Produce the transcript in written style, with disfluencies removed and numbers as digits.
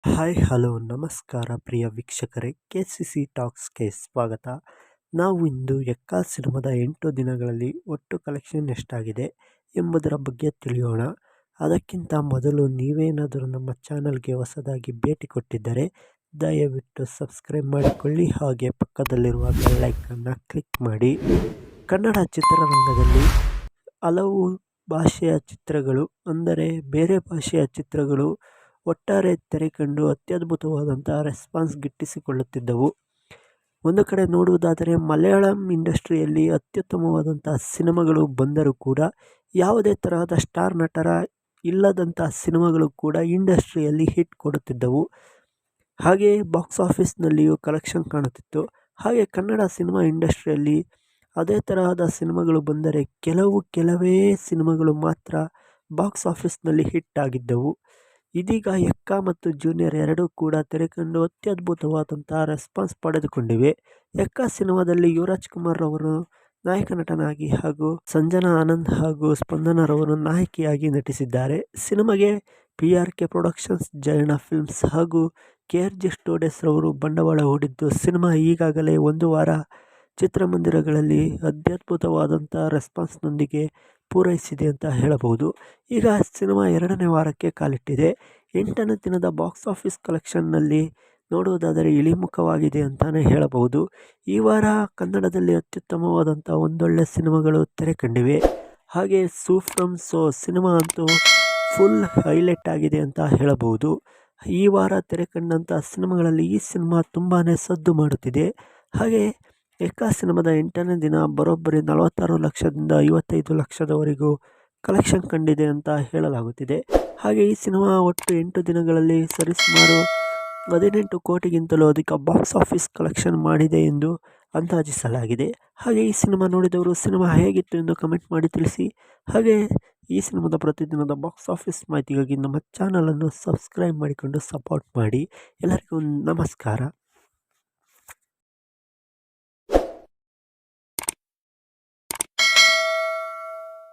Hi hello ನಮಸ್ಕಾರ ಪ್ರಿಯ ವೀಕ್ಷಕರೇ, KCC ಟಾಕ್ಸ್‌ಗೆ ಸ್ವಾಗತ. ನಾವು ಇಂದು ಎಕ್ಕಾ ಸಿನಿಮಾದ 8 ದಿನಗಳಲ್ಲಿ ಒಟ್ಟು ಕಲೆಕ್ಷನ್ ಎಷ್ಟಾಗಿದೆ ಎಂಬುದರ ಬಗ್ಗೆ ತಿಳಿಯೋಣ. ಅದಕ್ಕಿಂತ ಮೊದಲು ನೀವೇನಾದರೂ ನಮ್ಮ ಚಾನಲ್ಗೆ ಹೊಸದಾಗಿ ಭೇಟಿ ಕೊಟ್ಟಿದ್ದರೆ ದಯವಿಟ್ಟು ಸಬ್ಸ್ಕ್ರೈಬ್ ಮಾಡಿಕೊಳ್ಳಿ, ಹಾಗೆ ಪಕ್ಕದಲ್ಲಿರುವ ಬೆಲ್ ಐಕಾನ್ನ ಕ್ಲಿಕ್ ಮಾಡಿ. ಕನ್ನಡ ಚಿತ್ರರಂಗದಲ್ಲಿ ಹಲವು ಭಾಷೆಯ ಚಿತ್ರಗಳು, ಅಂದರೆ ಬೇರೆ ಭಾಷೆಯ ಚಿತ್ರಗಳು ಒಟ್ಟಾರೆ ತೆರೆಕಂಡು ಅತ್ಯದ್ಭುತವಾದಂತಹ ರೆಸ್ಪಾನ್ಸ್ ಗಿಟ್ಟಿಸಿಕೊಳ್ಳುತ್ತಿದ್ದವು. ಒಂದು ಕಡೆ ನೋಡುವುದಾದರೆ ಮಲಯಾಳಂ ಇಂಡಸ್ಟ್ರಿಯಲ್ಲಿ ಅತ್ಯುತ್ತಮವಾದಂತಹ ಸಿನಿಮಾಗಳು ಬಂದರೂ ಕೂಡ ಯಾವುದೇ ತರಹದ ಸ್ಟಾರ್ ನಟರ ಇಲ್ಲದಂತಹ ಸಿನಿಮಾಗಳು ಕೂಡ ಇಂಡಸ್ಟ್ರಿಯಲ್ಲಿ ಹಿಟ್ ಕೊಡುತ್ತಿದ್ದವು. ಹಾಗೆಯೇ ಬಾಕ್ಸ್ ಆಫೀಸ್ನಲ್ಲಿಯೂ ಕಲೆಕ್ಷನ್ ಕಾಣುತ್ತಿತ್ತು. ಹಾಗೆ ಕನ್ನಡ ಸಿನಿಮಾ ಇಂಡಸ್ಟ್ರಿಯಲ್ಲಿ ಅದೇ ತರಹದ ಸಿನಿಮಾಗಳು ಬಂದರೆ ಕೆಲವೇ ಸಿನಿಮಾಗಳು ಮಾತ್ರ ಬಾಕ್ಸ್ ಆಫೀಸ್ನಲ್ಲಿ ಹಿಟ್ ಆಗಿದ್ದವು. ಇದೀಗ ಎಕ್ಕಾ ಮತ್ತು ಜೂನಿಯರ್ ಎರಡೂ ಕೂಡ ತೆರೆಕಂಡು ಅತ್ಯದ್ಭುತವಾದಂತಹ ರೆಸ್ಪಾನ್ಸ್ ಪಡೆದುಕೊಂಡಿವೆ. ಎಕ್ಕಾ ಸಿನಿಮಾದಲ್ಲಿ ಯುವರಾಜ್ ಕುಮಾರ್ ರವರು ನಾಯಕ ನಟನಾಗಿ ಹಾಗೂ ಸಂಜನಾ ಆನಂದ್ ಹಾಗೂ ಸ್ಪಂದನ ರವರು ನಾಯಕಿಯಾಗಿ ನಟಿಸಿದ್ದಾರೆ. ಸಿನಿಮಾಗೆ PRK ಪ್ರೊಡಕ್ಷನ್ಸ್, ಜಯಣ್ಣ ಫಿಲ್ಮ್ಸ್ ಹಾಗೂ KRG ಸ್ಟುಡಿಯೋಸ್ ರವರು ಬಂಡವಾಳ ಹೂಡಿದ್ದು, ಸಿನಿಮಾ ಈಗಾಗಲೇ ಒಂದು ವಾರ ಚಿತ್ರಮಂದಿರಗಳಲ್ಲಿ ಅತ್ಯದ್ಭುತವಾದಂಥ ರೆಸ್ಪಾನ್ಸ್ನೊಂದಿಗೆ ಪೂರೈಸಿದೆ ಅಂತ ಹೇಳಬಹುದು. ಈಗ ಸಿನಿಮಾ 2ನೇ ವಾರಕ್ಕೆ ಕಾಲಿಟ್ಟಿದೆ. 8ನೇ ದಿನದ ಬಾಕ್ಸ್ ಆಫೀಸ್ ಕಲೆಕ್ಷನ್ನಲ್ಲಿ ನೋಡುವುದಾದರೆ ಇಳಿಮುಖವಾಗಿದೆ ಅಂತಾನೆ ಹೇಳಬಹುದು. ಈ ವಾರ ಕನ್ನಡದಲ್ಲಿ ಅತ್ಯುತ್ತಮವಾದಂಥ ಒಂದೊಳ್ಳೆ ಸಿನಿಮಾಗಳು ತೆರೆ ಕಂಡಿವೆ. ಹಾಗೆ ಫ್ರಮ್ ಸೋ ಸಿನಿಮಾ ಅಂತೂ ಫುಲ್ ಹೈಲೈಟ್ ಆಗಿದೆ ಅಂತ ಹೇಳಬಹುದು. ಈ ವಾರ ತೆರೆ ಕಂಡಂಥ ಸಿನಿಮಾಗಳಲ್ಲಿ ಈ ಸಿನಿಮಾ ತುಂಬಾ ಸದ್ದು ಮಾಡುತ್ತಿದೆ. ಹಾಗೆ ಎಕ್ಕಾ ಸಿನಿಮಾದ 8ನೇ ದಿನ ಬರೋಬ್ಬರಿ 46 ಲಕ್ಷದಿಂದ 55 ಲಕ್ಷದವರೆಗೂ ಕಲೆಕ್ಷನ್ ಕಂಡಿದೆ ಅಂತ ಹೇಳಲಾಗುತ್ತಿದೆ. ಹಾಗೆ ಈ ಸಿನಿಮಾ ಒಟ್ಟು 8 ದಿನಗಳಲ್ಲಿ ಸರಿಸುಮಾರು 18 ಕೋಟಿಗಿಂತಲೂ ಅಧಿಕ ಬಾಕ್ಸ್ ಆಫೀಸ್ ಕಲೆಕ್ಷನ್ ಮಾಡಿದೆ ಎಂದು ಅಂದಾಜಿಸಲಾಗಿದೆ. ಹಾಗೆ ಈ ಸಿನಿಮಾ ನೋಡಿದವರು ಸಿನಿಮಾ ಹೇಗಿತ್ತು ಎಂದು ಕಮೆಂಟ್ ಮಾಡಿ ತಿಳಿಸಿ. ಹಾಗೆ ಈ ಸಿನಿಮಾದ ಪ್ರತಿದಿನದ ಬಾಕ್ಸ್ ಆಫೀಸ್ ಮಾಹಿತಿಗಾಗಿ ನಮ್ಮ ಚಾನಲನ್ನು ಸಬ್ಸ್ಕ್ರೈಬ್ ಮಾಡಿಕೊಂಡು ಸಪೋರ್ಟ್ ಮಾಡಿ. ಎಲ್ಲರಿಗೂ ನಮಸ್ಕಾರ.